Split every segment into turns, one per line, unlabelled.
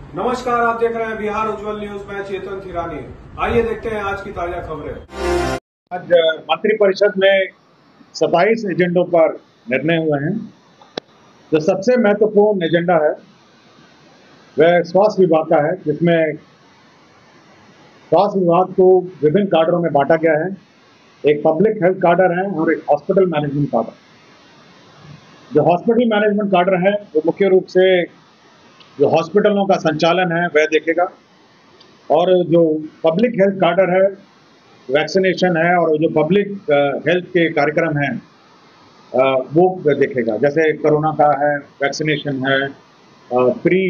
नमस्कार, आप देख रहे हैं बिहार उज्जवल न्यूज। मैं चेतन थिरानी। आइए देखते हैं आज की ताजा खबरें।
आज मंत्रिपरिषद में 27 एजेंडों पर निर्णय हुए हैं। जो सबसे महत्वपूर्ण एजेंडा है वह स्वास्थ्य विभाग का है, जिसमें स्वास्थ्य विभाग को विभिन्न काडरों में बांटा गया है। एक पब्लिक हेल्थ काडर है और एक हॉस्पिटल मैनेजमेंट काडर। जो हॉस्पिटल मैनेजमेंट काडर है वो मुख्य रूप से जो हॉस्पिटलों का संचालन है वह देखेगा, और जो पब्लिक हेल्थ काडर है वैक्सीनेशन है, और जो पब्लिक हेल्थ के कार्यक्रम हैं वो देखेगा। जैसे कोरोना का है, वैक्सीनेशन है, प्री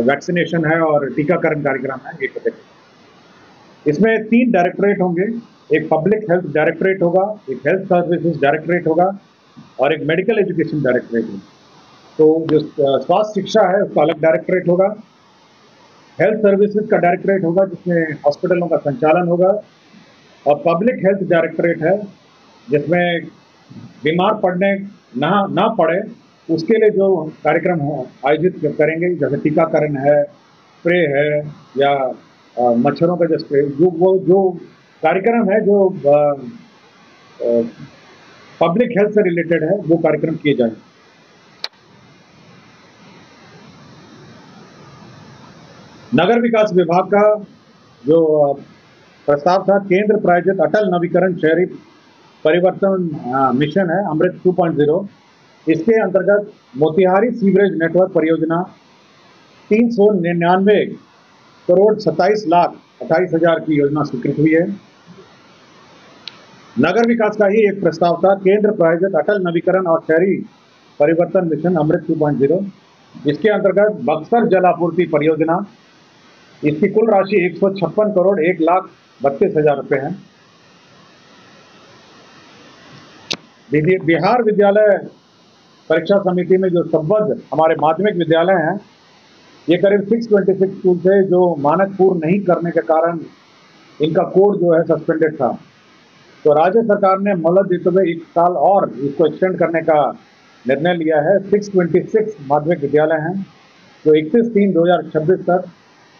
वैक्सीनेशन है और टीकाकरण कार्यक्रम है, ये देखेगा। इसमें 3 डायरेक्टरेट होंगे। एक पब्लिक हेल्थ डायरेक्टरेट होगा, एक हेल्थ सर्विसेज डायरेक्टरेट होगा और एक मेडिकल एजुकेशन डायरेक्टरेट होगा। तो जो स्वास्थ्य शिक्षा है उसका अलग डायरेक्टरेट होगा, हेल्थ सर्विसेज का डायरेक्टरेट होगा जिसमें हॉस्पिटलों का संचालन होगा, और पब्लिक हेल्थ डायरेक्टरेट है जिसमें बीमार पड़ने ना पड़े उसके लिए जो कार्यक्रम हो आयोजित करेंगे, जैसे टीकाकरण है, स्प्रे है, या मच्छरों का जो स्प्रे, जो कार्यक्रम है जो पब्लिक हेल्थ से रिलेटेड है वो कार्यक्रम किए जाएंगे। नगर विकास विभाग का जो प्रस्ताव था, केंद्र प्रायोजित अटल नवीकरण शहरी परिवर्तन मिशन है अमृत 2.0, इसके अंतर्गत मोतिहारी सीवरेज नेटवर्क परियोजना 399 करोड़ 27,28,000 की योजना स्वीकृत हुई है। नगर विकास का ही एक प्रस्ताव था, केंद्र प्रायोजित अटल नवीकरण और शहरी परिवर्तन मिशन अमृत 2.0, इसके अंतर्गत बक्सर जल आपूर्ति परियोजना, इसकी कुल राशि 156 करोड़ 1,32,000 रुपये है। बिहार विद्यालय परीक्षा समिति में जो संबद्ध हमारे माध्यमिक विद्यालय हैं, ये करीब 626 स्कूल थे जो मानक पूर्ण नहीं करने के कारण इनका कोड जो है सस्पेंडेड था। तो राज्य सरकार ने मोहलत देते हुए 1 साल और इसको एक्सटेंड करने का निर्णय लिया है। 626 माध्यमिक विद्यालय हैं जो 31/3/2026 तक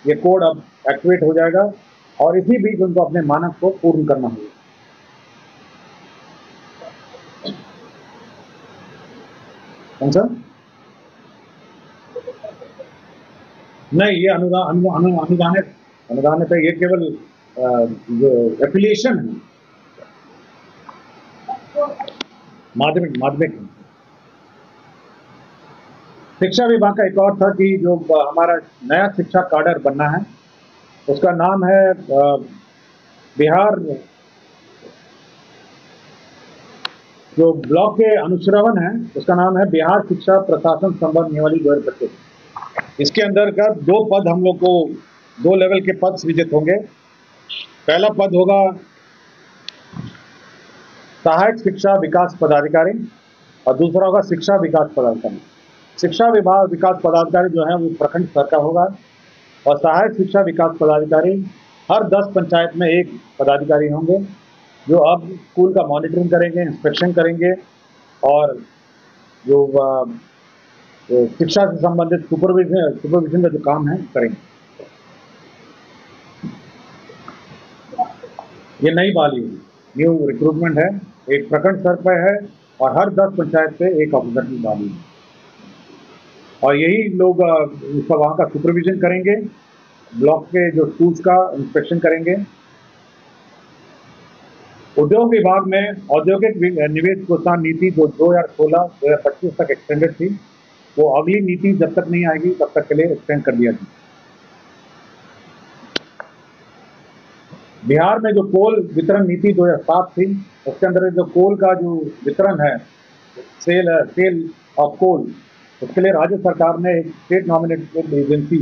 ये कोड अब एक्टिवेट हो जाएगा, और इसी बीच उनको अपने मानक को पूर्ण करना होगा। कौन सा? नहीं, ये अनुदान पे ये केवल जो एफिलिएशन है माध्यमिक। शिक्षा विभाग का एक और था कि जो हमारा नया शिक्षा काडर बनना है उसका नाम है बिहार, जो ब्लॉक के अनुश्रवण है उसका नाम है बिहार शिक्षा प्रशासन संबंध नियमावली 2025। इसके अंतर्गत 2 पद हम लोग को 2 लेवल के पद सृजित होंगे। पहला पद होगा सहायक शिक्षा विकास पदाधिकारी और दूसरा होगा शिक्षा विकास पदाधिकारी। शिक्षा विभाग विकास पदाधिकारी जो है वो प्रखंड स्तर का होगा, और सहायक शिक्षा विकास पदाधिकारी हर 10 पंचायत में 1 पदाधिकारी होंगे जो अब स्कूल का मॉनिटरिंग करेंगे, इंस्पेक्शन करेंगे, और जो शिक्षा से संबंधित सुपरविजन का जो काम है करेंगे। ये नई बहाली है, न्यू रिक्रूटमेंट है, एक प्रखंड स्तर पर है और हर 10 पंचायत पे 1 ऑफिसर की बहाली है, और यही लोग उसका वहाँ का सुपरविजन करेंगे, ब्लॉक के जो स्कूल्स का इंस्पेक्शन करेंगे। उद्योग विभाग में औद्योगिक निवेश प्रोत्साहन नीति जो 2016-2025 तक एक्सटेंडेड थी, वो अगली नीति जब तक नहीं आएगी तब तक के लिए एक्सटेंड कर दिया गया। बिहार में जो कोल वितरण नीति 2007 थी, उसके अंदर जो कोल का जो वितरण है, सेल ऑफ कोल, उसके लिए राज्य सरकार ने एक स्टेट नॉमिनेटेड एजेंसी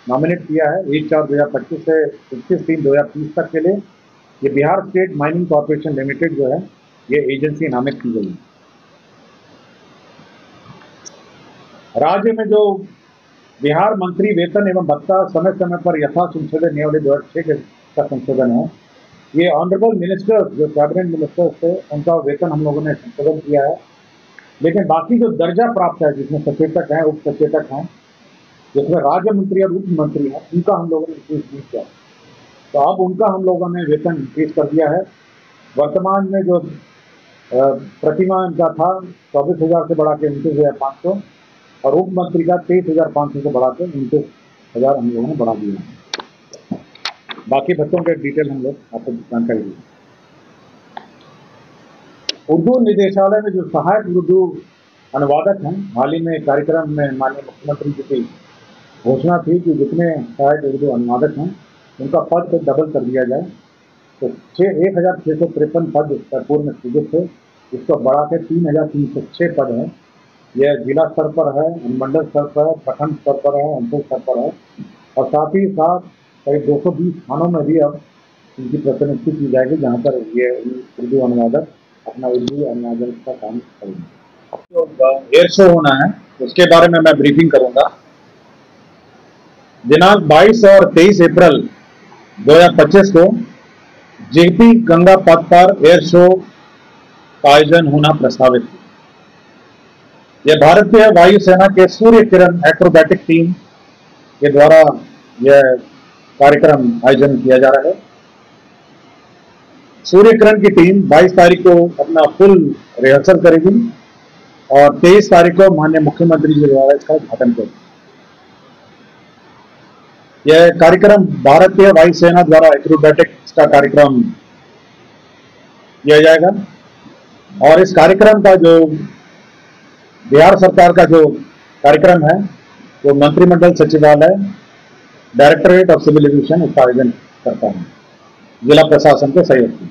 नॉमिनेट किया है 1/4/2025 से 31/3/2030 तक के लिए। ये Bihar state mining corporation limited जो है ये एजेंसी नामित की गई है। राज्य में जो बिहार मंत्री वेतन एवं भत्ता समय समय पर यथा संशोधन नियमावली 2006 का संशोधन है, ये ऑनरेबल मिनिस्टर्स जो कैबिनेट मिनिस्टर्स थे उनका वेतन हम लोगों ने संशोधन किया है। लेकिन बाकी जो दर्जा प्राप्त है, जिसमें सचेतक हैं, उप सचेतक हैं, जिसमें राज्य मंत्री और उप मंत्री हैं, उनका हम लोगों ने इंक्रीज नहीं किया। तो अब उनका हम लोगों ने वेतन इंक्रीज कर दिया है। वर्तमान में जो प्रतिमाह इनका था 24,000 से बढ़ा के 29,500 और उप मंत्री का 23,500 से बढ़ा के 29,000 हम लोगों ने बढ़ा दिया। बाकी बच्चों के डिटेल हम लोग आपको जानकारी दी। उर्दू निदेशालय में जो सहायक उर्दू अनुवादक हैं, हाल ही में कार्यक्रम में माननीय मुख्यमंत्री जी की घोषणा थी कि जितने सहायक उर्दू अनुवादक हैं उनका पद को डबल कर दिया जाए। तो 1,653 पद पूर्व में सृजित थे, इसको बढ़ा के 3,306 पद है। यह जिला स्तर पर है, अनुमंडल स्तर पर है, प्रखंड स्तर पर है, अंचल स्तर पर है और साथ ही साथ करीब 220 थानों में भी अब इनकी प्रतिनियुक्ति की जाएगी, जहाँ पर ये उर्दू अनुवादक अपना उर्दू अनुवादन का काम करेंगे। तो एयर शो होना है, उसके बारे में मैं ब्रीफिंग करूंगा। दिनांक 22 और 23 अप्रैल 2025 को जेपी गंगा पथ पर एयर शो का आयोजन होना प्रस्तावित है। यह भारतीय वायुसेना के सूर्य किरण एक्रोबैटिक टीम के द्वारा यह कार्यक्रम आयोजन किया जा रहा है। सूर्य किरण की टीम 22 तारीख को अपना फुल रिहर्सल करेगी और 23 तारीख को माननीय मुख्यमंत्री जी द्वारा इसका उद्घाटन करेगी। यह कार्यक्रम भारतीय वायुसेना द्वारा एक्रोबैटिक्स का कार्यक्रम किया जाएगा और इस कार्यक्रम का जो बिहार सरकार का जो कार्यक्रम है वो मंत्रिमंडल सचिवालय डायरेक्टरेट ऑफ सिविल एविएशन इसका आयोजन करता है जिला प्रशासन के सहयोग से।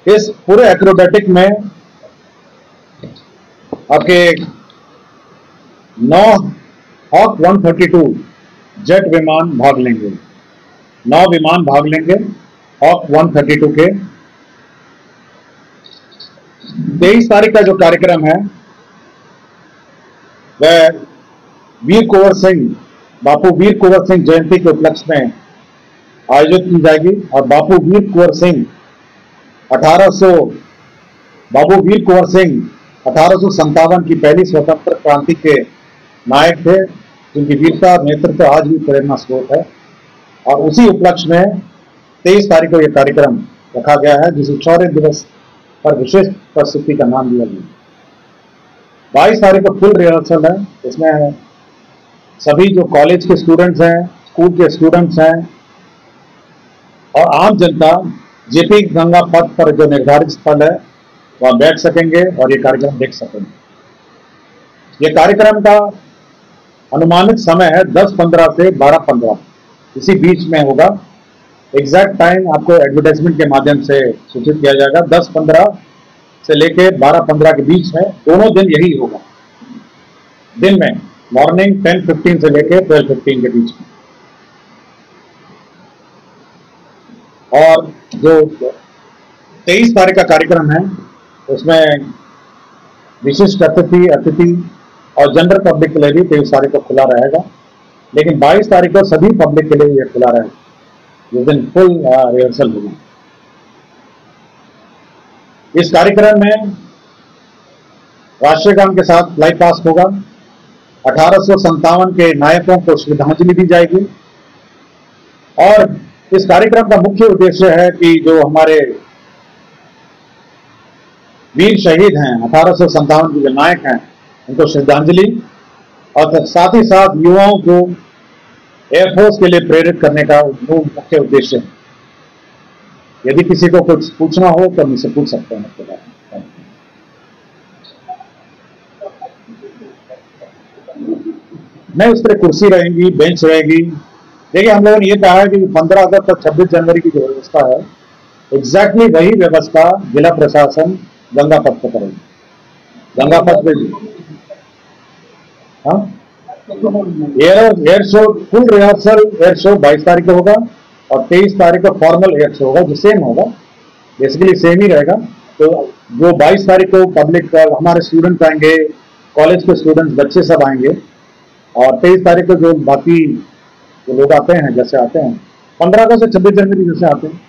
इस पूरे एक्रोबैटिक में आपके 9 हॉक 132 जेट विमान भाग लेंगे, 9 विमान भाग लेंगे हॉक 132 के। 23 तारीख का जो कार्यक्रम है वह वीर कुंवर सिंह, बापू वीर कुंवर सिंह जयंती के उपलक्ष्य में आयोजित की जाएगी और बापू वीर कुंवर सिंह 1857 की पहली स्वतंत्र क्रांति के नायक थे, जिनकी वीरता और नेतृत्व आज भी प्रेरणा स्रोत है। और उसी उपलक्ष्य में 23 तारीख को यह कार्यक्रम रखा गया है, जिसे शौर्य दिवस पर विशेष प्रस्तुति का नाम दिया गया। 22 तारीख को फुल रिहर्सल है। इसमें सभी जो कॉलेज के स्टूडेंट्स हैं, स्कूल के स्टूडेंट्स हैं और आम जनता जेपी गंगा पथ पर जो निर्धारित स्थल है वहां बैठ सकेंगे और ये कार्यक्रम देख सकेंगे। ये कार्यक्रम का अनुमानित समय है 10:15 से 12:15, इसी बीच में होगा। एग्जैक्ट टाइम आपको एडवर्टाइजमेंट के माध्यम से सूचित किया जाएगा। 10:15 से लेके 12:15 के बीच में दोनों दिन यही होगा। दिन में मॉर्निंग 10:15 से लेके 12:15 के बीच में। और जो 23 तारीख का कार्यक्रम है उसमें विशिष्ट अतिथि और जनरल पब्लिक के लिए भी 23 तारीख को खुला रहेगा, लेकिन 22 तारीख को सभी पब्लिक के लिए यह खुला रहेगा, जिस दिन फुल रिहर्सल होगी। इस कार्यक्रम में राष्ट्रीय गान के साथ फ्लाई पास्ट होगा। 1857 के नायकों को श्रद्धांजलि दी जाएगी और इस कार्यक्रम का मुख्य उद्देश्य है कि जो हमारे वीर शहीद हैं, 1857 के जो नायक हैं, उनको श्रद्धांजलि और साथ ही साथ युवाओं को एयरफोर्स के लिए प्रेरित करने का मुख्य उद्देश्य है। यदि किसी को कुछ पूछना हो तो मुझसे पूछ सकते हैं इसके बारे में। नहीं, उस पर कुर्सी रहेगी, बेंच रहेगी। देखिए, हम लोगों ने ये कहा है कि 15 अगस्त और 26 जनवरी की जो व्यवस्था है, एग्जैक्टली वही व्यवस्था जिला प्रशासन गंगा पथ पर करेगी। गंगा पथ पे air show full rehearsal air show 22 तारीख को होगा और 23 तारीख को फॉर्मल एयर शो होगा, जो सेम होगा, बेसिकली सेम ही रहेगा। तो जो 22 तारीख को पब्लिक हमारे स्टूडेंट्स आएंगे, कॉलेज के स्टूडेंट्स, बच्चे सब आएंगे और 23 तारीख को जो बाकी जो लोग आते हैं, जैसे आते हैं 15 अगस्त से 26 जनवरी जैसे आते हैं।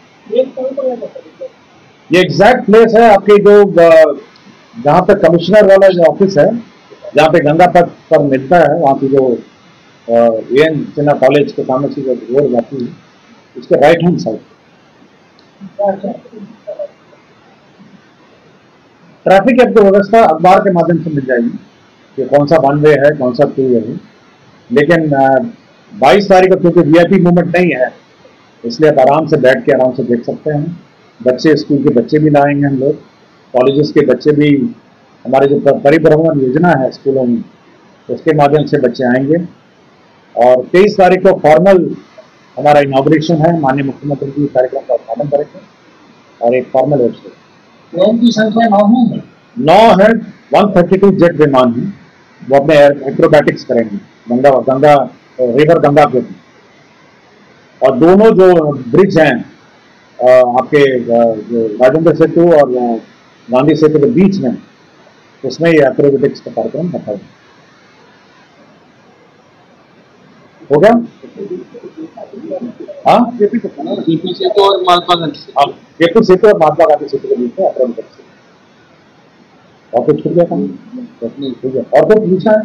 ये एग्जैक्ट प्लेस है आपके जो जहाँ पे कमिश्नर वाला जो ऑफिस है जहाँ पे गंगा पथ पर मिलता है, वहाँ की जो एन सिन्हा कॉलेज के सामने से जो रोड जाती है, उसके राइट हैंड साइड ट्रैफिक की व्यवस्था अखबार के माध्यम से मिल जाएगी कि कौन सा वन वे है, कौन सा टू वे है। लेकिन 22 तारीख को क्योंकि वीआईपी मूवमेंट नहीं है, इसलिए आप आराम से बैठ के आराम से देख सकते हैं। बच्चे, स्कूल के बच्चे भी लाएंगे हम लोग, कॉलेजेस के बच्चे भी, हमारे जो परिभ्रमण योजना है स्कूलों में, उसके माध्यम से बच्चे आएंगे। और 23 तारीख को फॉर्मल हमारा इनॉग्रेशन है, माननीय मुख्यमंत्री जी कार्यक्रम का उद्घाटन करेंगे और एक फॉर्मल वेबसाइट।
प्लेन की संख्या
9 है, 132 जेट विमान है, वो अपने एक्रोबैटिक्स करेंगे गंगा रिवर गंगा के। और दोनों जो ब्रिज हैं आपके जो राजेंद्र सेतु और गांधी सेतु के बीच में, उसमें ये एक्रोबैटिक्स का कार्यक्रम रखा है। हो गया? हाँ,
जेपी सेतु और महात्मा गांधी सेतु।
हाँ, जेपी सेतु और महात्मा गांधी सेतु के बीच में एक्रोबैटिक्स। और कुछ छूट गया था? नहीं, ठीक है। और कुछ पूछा है?